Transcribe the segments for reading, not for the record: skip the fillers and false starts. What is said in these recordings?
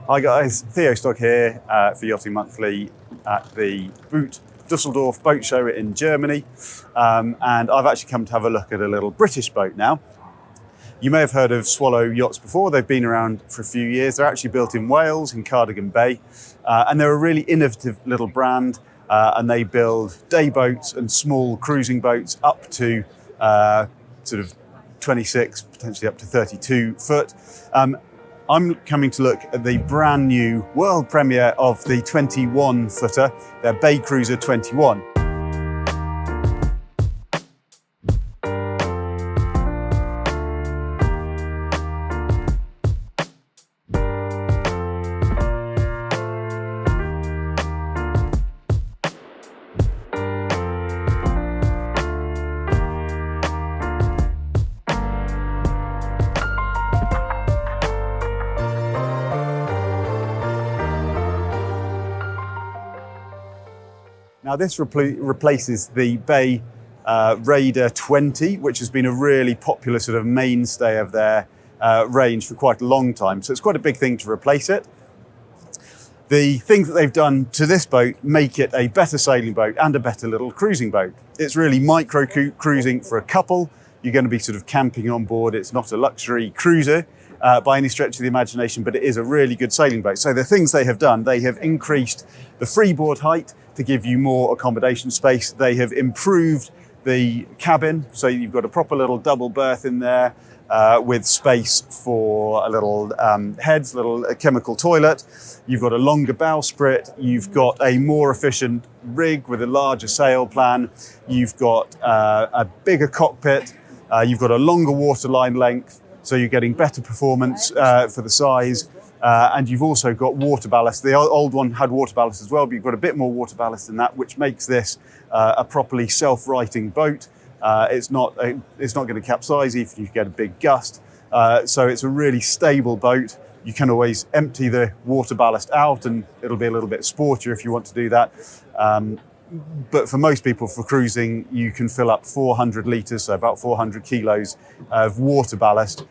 Hi guys, Theo Stocker here for Yachting Monthly at the Boot Dusseldorf boat show in Germany. And I've actually come to have a look at a little British boat now. You may have heard of Swallow yachts before. They've been around for a few years. They're actually built in Wales, in Cardigan Bay. And they're a really innovative little brand. And they build day boats and small cruising boats up to sort of 26, potentially up to 32 foot. I'm coming to look at the brand new world premiere of the 21 footer, their Bay Cruiser 21. Now this replaces the Bay Raider 20, which has been a really popular sort of mainstay of their range for quite a long time. So it's quite a big thing to replace it. The things that they've done to this boat make it a better sailing boat and a better little cruising boat. It's really micro cruising for a couple. You're going to be sort of camping on board. It's not a luxury cruiser by any stretch of the imagination, but it is a really good sailing boat. So the things they have done, they have increased the freeboard height to give you more accommodation space. They have improved the cabin, so you've got a proper little double berth in there with space for a little little chemical toilet. You've got a longer bowsprit. You've got a more efficient rig with a larger sail plan. You've got a bigger cockpit. You've got a longer waterline length, so you're getting better performance for the size. And you've also got water ballast. The old one had water ballast as well, but you've got a bit more water ballast than that, which makes this a properly self-righting boat. It's not going to capsize if you get a big gust. So it's a really stable boat. You can always empty the water ballast out and it'll be a little bit sportier if you want to do that. But for most people, for cruising, you can fill up 400 litres, so about 400 kilos of water ballast.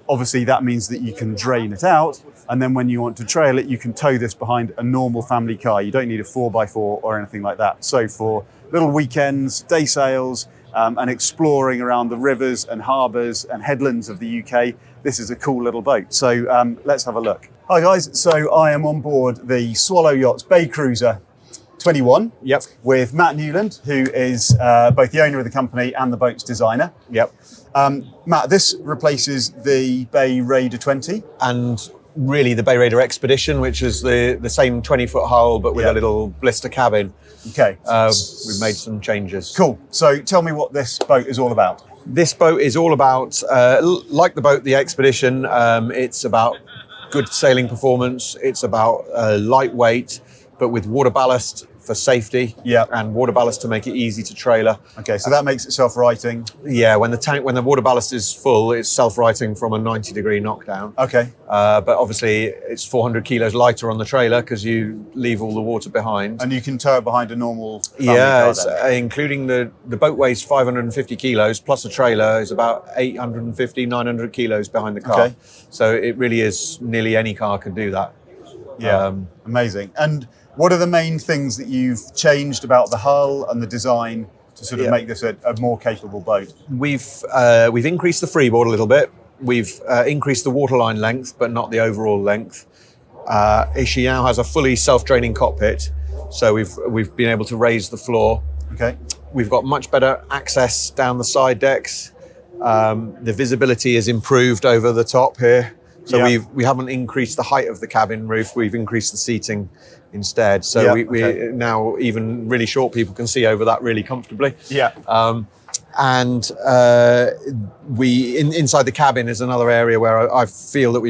Obviously, that means that you can drain it out, and then when you want to trail it, you can tow this behind a normal family car. You don't need a 4x4 or anything like that. So for little weekends, day sails, and exploring around the rivers and harbours and headlands of the UK, this is a cool little boat. So let's have a look. Hi guys, so I am on board the Swallow Yachts Bay Cruiser 21 with Matt Newland, who is both the owner of the company and the boat's designer. Matt, this replaces the Bay Raider 20. And really the Bay Raider Expedition, which is the same 20-foot hull, but with a little blister cabin. Okay. We've made some changes. Cool. So tell me what this boat is all about. This boat is all about, like the boat, the Expedition, it's about good sailing performance. It's about lightweight, but with water ballast for safety, and water ballast to make it easy to trailer. Okay, so that makes it self-righting. Yeah, when the water ballast is full, it's self-righting from a 90-degree knockdown. Okay. But obviously, it's 400 kilos lighter on the trailer because you leave all the water behind. And you can tow it behind a normal family car then? Including the boat weighs 550 kilos, plus a trailer is about 850, 900 kilos behind the car. Okay. So it really is, nearly any car can do that. Yeah, amazing. And what are the main things that you've changed about the hull and the design to sort of make this a more capable boat? We've increased the freeboard a little bit. We've increased the waterline length, but not the overall length. She now has a fully self-draining cockpit, so we've been able to raise the floor. Okay. We've got much better access down the side decks. The visibility is improved over the top here. So we haven't increased the height of the cabin roof, we've increased the seating instead. So we now even really short people can see over that really comfortably. And inside the cabin is another area where I feel that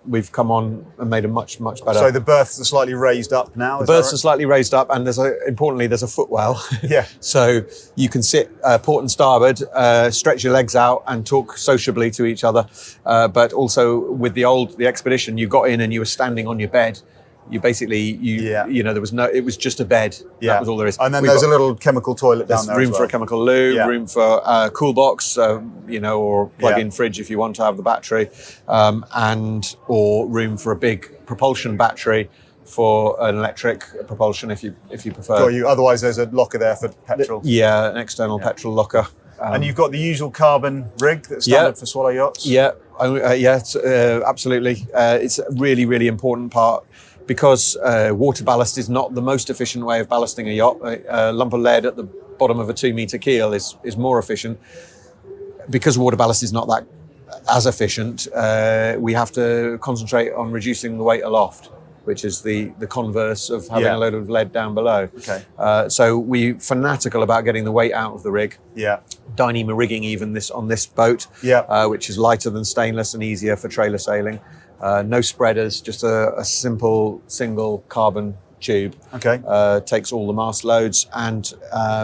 we've come on and made a much better. So the berths are slightly raised up now. The berths are slightly raised up, and importantly there's a footwell. So you can sit port and starboard, stretch your legs out, and talk sociably to each other. But also with the Expedition, you got in and you were standing on your bed. You basically, you know, there was no, it was just a bed. Yeah. That was all there is. And then there's a little chemical toilet down there room as well. for a chemical loo, Yeah. room for a cool box, you know, or plug-in fridge if you want to have the battery, or room for a big propulsion battery for an electric propulsion if you prefer. Got you. Otherwise, there's a locker there for petrol. Yeah, an external petrol locker. And you've got the usual carbon rig that's standard for Swallow yachts. Yeah, absolutely. It's a really, really important part because water ballast is not the most efficient way of ballasting a yacht. A lump of lead at the bottom of a 2-meter keel is more efficient. Because water ballast is not that as efficient, we have to concentrate on reducing the weight aloft, which is the converse of having a load of lead down below. Okay. So we're fanatical about getting the weight out of the rig. Yeah. Dyneema rigging even on this boat, which is lighter than stainless and easier for trailer sailing. No spreaders, just a simple single carbon tube. Okay. Takes all the mast loads and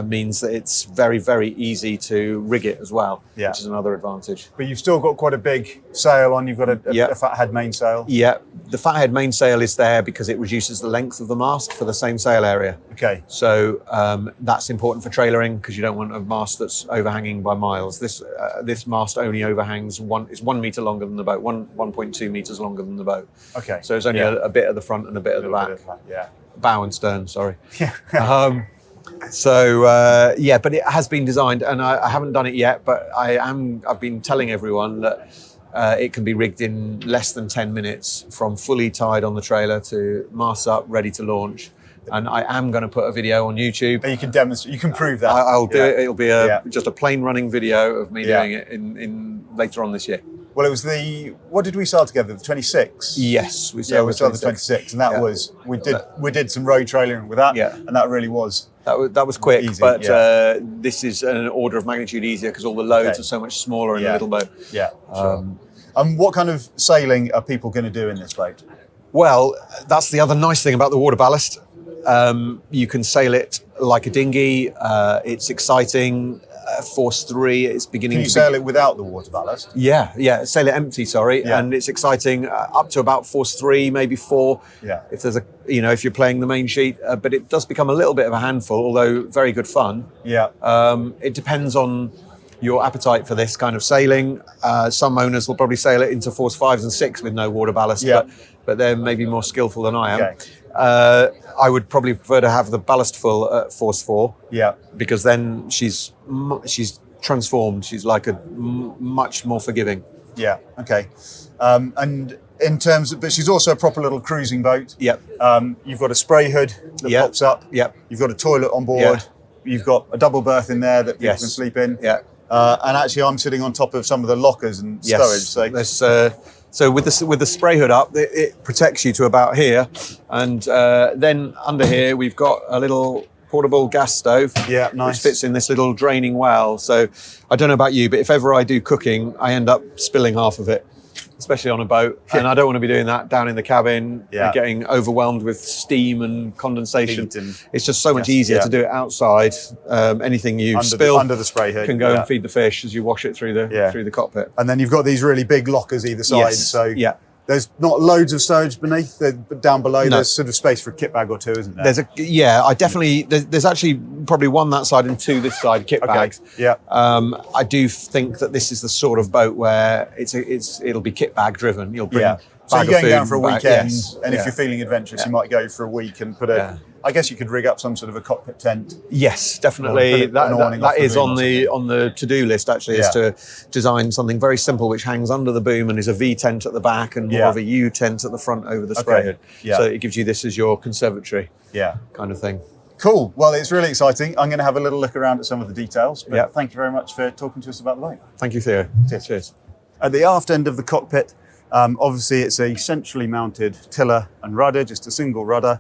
means that it's very, very easy to rig it as well, which is another advantage. But you've still got quite a big sail on. You've got a fathead mainsail. Yeah, the fathead mainsail is there because it reduces the length of the mast for the same sail area. Okay. So that's important for trailering because you don't want a mast that's overhanging by miles. This mast only overhangs it's 1 meter longer than the boat, 1.2 meters longer than the boat. Okay. So it's only a bit at the front and a bit at the back. Yeah. Bow and stern, sorry. Yeah. But it has been designed, and I haven't done it yet, but I've been telling everyone that it can be rigged in less than 10 minutes from fully tied on the trailer to mast up, ready to launch. And I am going to put a video on YouTube. You can demonstrate, you can prove that. I'll do it. It'll be just a plain running video of me doing it in later on this year. Well, it was what did we sail together? The 26? Yes, we sailed the 26, and that was we did some road trailering with that, and that really was that was quick, easy, but this is an order of magnitude easier because all the loads are so much smaller in a little boat. Yeah. Sure. And what kind of sailing are people going to do in this boat? Well, that's the other nice thing about the water ballast. You can sail it like a dinghy. It's exciting. Force 3, it's beginning. Can you sail it without the water ballast? Yeah, sail it empty, and it's exciting up to about Force 3, maybe 4. Yeah. If there's if you're playing the main sheet, but it does become a little bit of a handful, although very good fun. Yeah. It depends on your appetite for this kind of sailing. Some owners will probably sail it into Force 5s and 6 with no water ballast, but they're maybe more skillful than I am. Okay. I would probably prefer to have the ballast full at Force 4. Yeah. Because then she's transformed. She's like much more forgiving. Yeah. Okay. And in terms of, but she's also a proper little cruising boat. Yep. You've got a spray hood that pops up. Yep. You've got a toilet on board. Yeah. You've got a double berth in there that people can sleep in. Yeah. And actually, I'm sitting on top of some of the lockers and stowage. So with the spray hood up, it protects you to about here, and then under here we've got a little portable gas stove. Yeah, nice. Which fits in this little draining well. So I don't know about you, but if ever I do cooking, I end up spilling half of it, especially on a boat, and I don't want to be doing that down in the cabin. Yeah. Getting overwhelmed with steam and condensation. It's just so much easier to do it outside. Anything you spill under the spray hood can go and feed the fish as you wash it through the cockpit. And then you've got these really big lockers either side. So there's not loads of stowage beneath, but down below there's sort of space for a kit bag or two, isn't there? There's actually probably one that side and two this side kit bags. Yeah. I do think that this is the sort of boat where it'll be kit bag driven. You'll bring so you're going down for a weekend, and if you're feeling adventurous, you might go for a week and put I guess you could rig up some sort of a cockpit tent. Yes, definitely. That is on the to-do list actually, is to design something very simple which hangs under the boom and is a V tent at the back and more of a U tent at the front over the spray hood. Yeah. So it gives you this as your conservatory kind of thing. Cool. Well, it's really exciting. I'm going to have a little look around at some of the details. But thank you very much for talking to us about the boat. Thank you, Theo. Cheers. At the aft end of the cockpit, obviously it's a centrally mounted tiller and rudder, just a single rudder.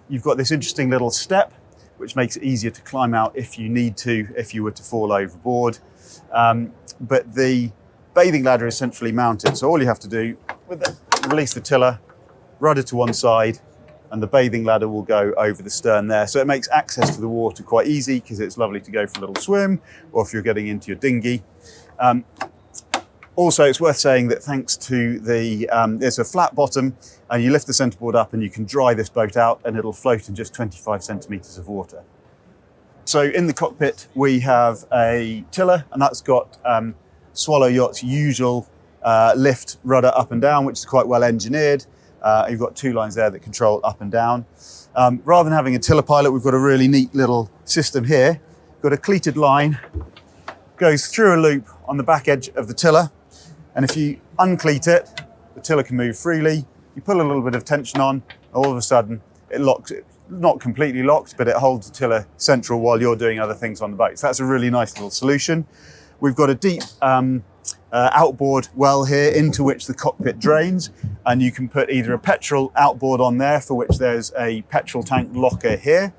You've got this interesting little step, which makes it easier to climb out if you need to, if you were to fall overboard. But the bathing ladder is centrally mounted, so all you have to do release the tiller, rudder to one side, and the bathing ladder will go over the stern there. So it makes access to the water quite easy because it's lovely to go for a little swim, or if you're getting into your dinghy. Also, it's worth saying that thanks to the, there's a flat bottom and you lift the centreboard up and you can dry this boat out and it'll float in just 25 centimetres of water. So in the cockpit, we have a tiller and that's got Swallow Yacht's usual lift rudder up and down, which is quite well engineered. You've got 2 lines there that control up and down. Rather than having a tiller pilot, we've got a really neat little system here. We've got a cleated line, goes through a loop on the back edge of the tiller. And if you uncleat it, the tiller can move freely. You put a little bit of tension on, all of a sudden it locks it. Not completely locked, but it holds the tiller central while you're doing other things on the boat. So that's a really nice little solution. We've got a deep outboard well here into which the cockpit drains, and you can put either a petrol outboard on there, for which there's a petrol tank locker here,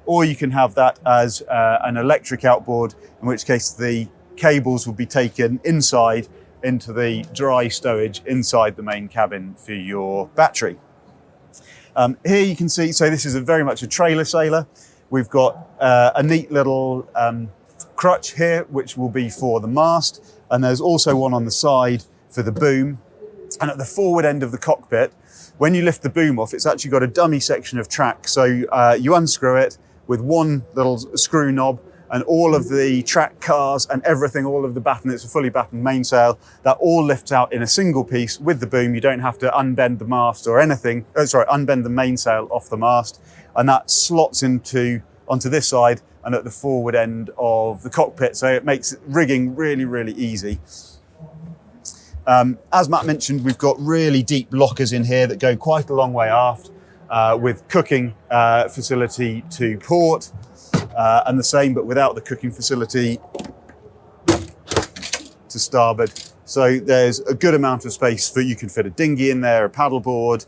or you can have that as an electric outboard, in which case the cables will be taken inside into the dry stowage inside the main cabin for your battery. Here you can see, so this is very much a trailer sailor. We've got a neat little crutch here, which will be for the mast. And there's also one on the side for the boom. And at the forward end of the cockpit, when you lift the boom off, it's actually got a dummy section of track. So you unscrew it with one little screw knob, and all of the track cars and everything, all of the batten, it's a fully battened mainsail, that all lifts out in a single piece with the boom. You don't have to unbend the mast or anything, unbend the mainsail off the mast. And that slots onto this side and at the forward end of the cockpit. So it makes rigging really, really easy. As Matt mentioned, we've got really deep lockers in here that go quite a long way aft with cooking facility to port. And the same, but without the cooking facility to starboard. So there's a good amount of space for, you can fit a dinghy in there, a paddleboard,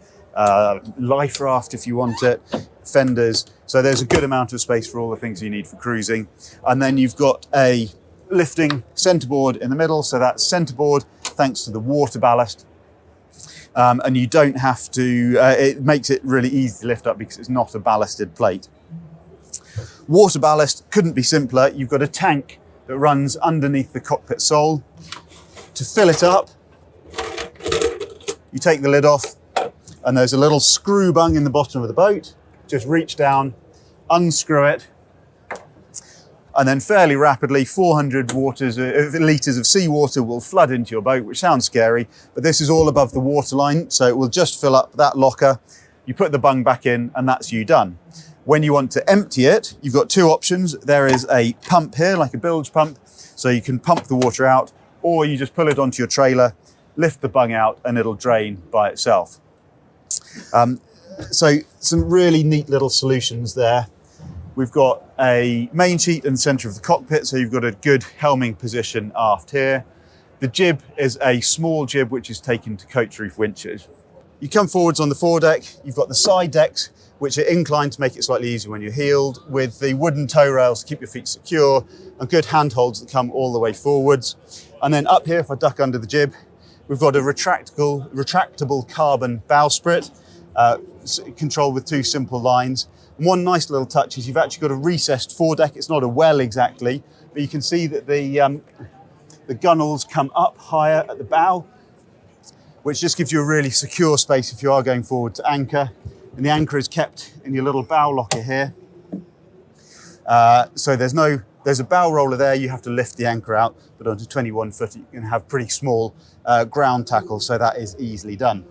life raft if you want it, fenders. So there's a good amount of space for all the things you need for cruising. And then you've got a lifting centerboard in the middle. So that's centerboard thanks to the water ballast. And you don't have to, it makes it really easy to lift up because it's not a ballasted plate. Water ballast couldn't be simpler. You've got a tank that runs underneath the cockpit sole. To fill it up, you take the lid off, and there's a little screw bung in the bottom of the boat. Just reach down, unscrew it, and then fairly rapidly 400 litres of seawater will flood into your boat, which sounds scary, but this is all above the waterline, so it will just fill up that locker. You put the bung back in, and that's you done. When you want to empty it, you've got 2 options. There is a pump here, like a bilge pump, so you can pump the water out, or you just pull it onto your trailer, lift the bung out, and it'll drain by itself. So some really neat little solutions there. We've got a main sheet in the center of the cockpit, so you've got a good helming position aft here. The jib is a small jib, which is taken to coach roof winches. You come forwards on the foredeck, you've got the side decks, which are inclined to make it slightly easier when you're heeled, with the wooden toe rails to keep your feet secure, and good handholds that come all the way forwards. And then up here, if I duck under the jib, we've got a retractable carbon bowsprit, controlled with 2 simple lines. And one nice little touch is you've actually got a recessed foredeck. It's not a well exactly, but you can see that the gunnels come up higher at the bow, which just gives you a really secure space if you are going forward to anchor. And the anchor is kept in your little bow locker here. So there's a bow roller there. You have to lift the anchor out, but onto 21 foot, you can have pretty small ground tackle. So that is easily done.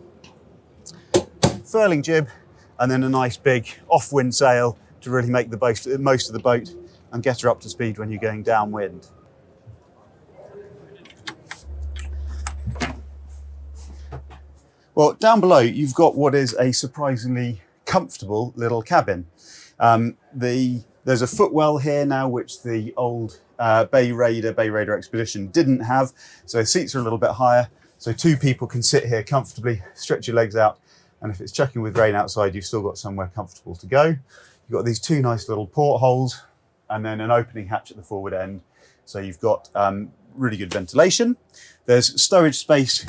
Furling jib, and then a nice big off-wind sail to really make the most of the boat and get her up to speed when you're going downwind. Well, down below, you've got what is a surprisingly comfortable little cabin. There's a footwell here now, which the old Bay Raider Expedition didn't have. So seats are a little bit higher. So 2 people can sit here comfortably, stretch your legs out. And if it's chucking with rain outside, you've still got somewhere comfortable to go. You've got these 2 nice little portholes and then an opening hatch at the forward end. So you've got really good ventilation. There's stowage space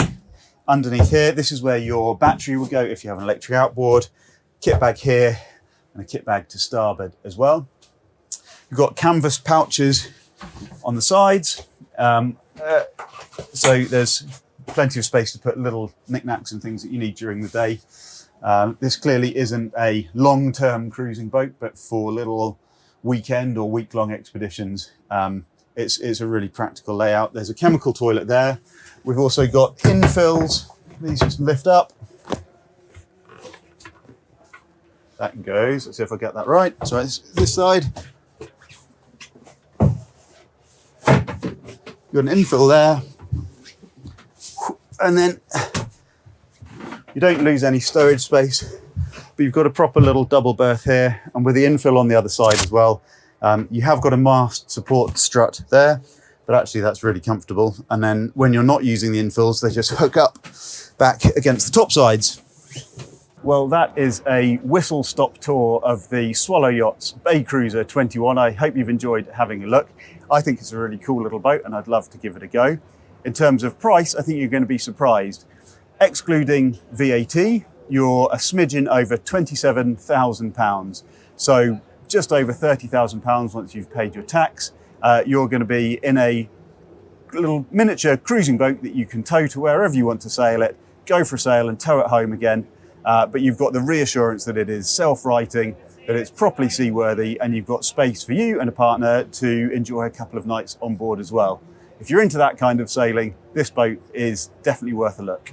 underneath here. This is where your battery will go if you have an electric outboard. Kit bag here and a kit bag to starboard as well. You've got canvas pouches on the sides. So there's plenty of space to put little knickknacks and things that you need during the day. This clearly isn't a long-term cruising boat, but for little weekend or week-long expeditions, it's a really practical layout. There's a chemical toilet there. We've also got infills. These just lift up. That goes. Let's see if I get that right. So it's this side. You've got an infill there. And then you don't lose any stowage space, but you've got a proper little double berth here, and with the infill on the other side as well. You have got a mast support strut there, but actually that's really comfortable. And then when you're not using the infills, they just hook up back against the top sides. Well, that is a whistle-stop tour of the Swallow Yachts Bay Cruiser 21. I hope you've enjoyed having a look. I think it's a really cool little boat, and I'd love to give it a go. In terms of price, I think you're going to be surprised. Excluding VAT, you're a smidgen over £27,000. So just over £30,000 once you've paid your tax. You're going to be in a little miniature cruising boat that you can tow to wherever you want to sail it, go for a sail and tow it home again. But you've got the reassurance that it is self-righting, that it's properly seaworthy, and you've got space for you and a partner to enjoy a couple of nights on board as well. If you're into that kind of sailing, this boat is definitely worth a look.